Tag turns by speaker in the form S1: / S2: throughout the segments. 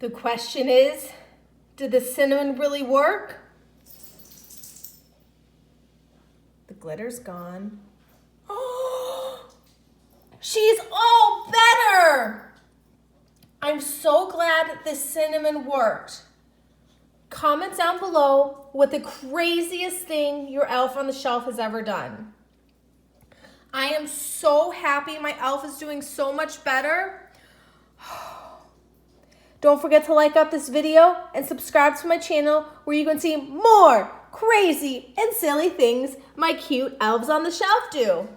S1: The question is, did the cinnamon really work? The glitter's gone. Oh, she's all better. I'm so glad that the cinnamon worked. Comment down below what the craziest thing your elf on the shelf has ever done. I am so happy my elf is doing so much better. Don't forget to like up this video and subscribe to my channel where you can see more crazy and silly things my cute elves on the shelf do.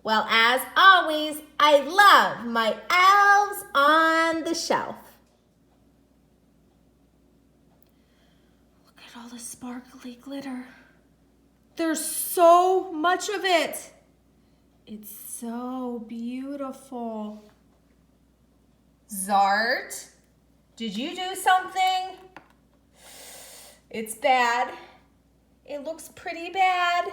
S1: Well, as always, I love my elves on the shelf. Look at all the sparkly glitter. There's so much of it. It's so beautiful. Zart, did you do something? It's bad. It looks pretty bad.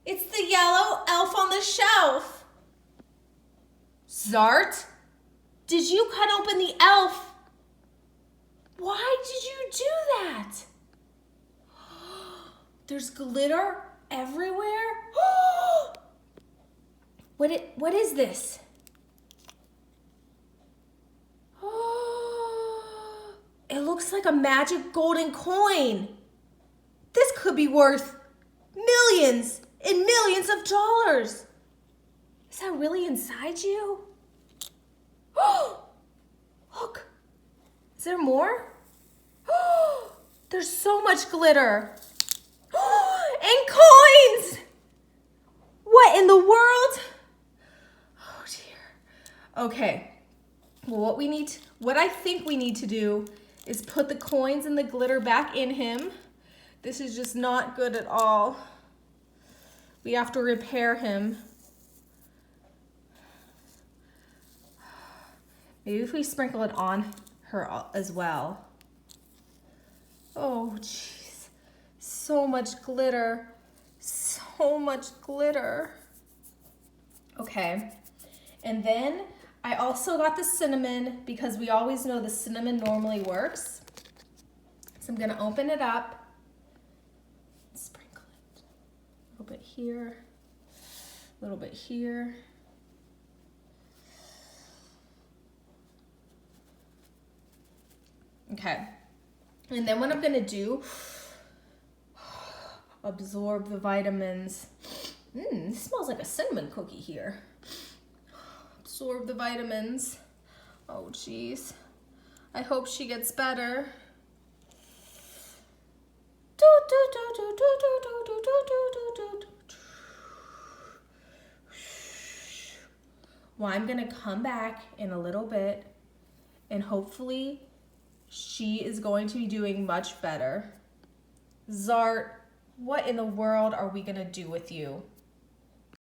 S1: It's the yellow elf on the shelf. Zart, did you cut open the elf? Why did you do that? There's glitter everywhere. What is this? It looks like a magic golden coin. This could be worth millions and millions of dollars. Is that really inside you? Look, is there more? There's so much glitter. And coins! What in the world? Oh dear. Okay, well what I think we need to do is put the coins and the glitter back in him. This is just not good at all. We have to repair him. Maybe if we sprinkle it on her as well. Oh, jeez. So much glitter. So much glitter. Okay. And then I also got the cinnamon because we always know the cinnamon normally works. So I'm going to open it up. Sprinkle it. A little bit here. A little bit here. Okay. And then what I'm going to do, absorb the vitamins. This smells like a cinnamon cookie here. Absorb the vitamins. Oh, geez. I hope she gets better. Well, I'm going to come back in a little bit and hopefully she is going to be doing much better. Zart, what in the world are we going to do with you?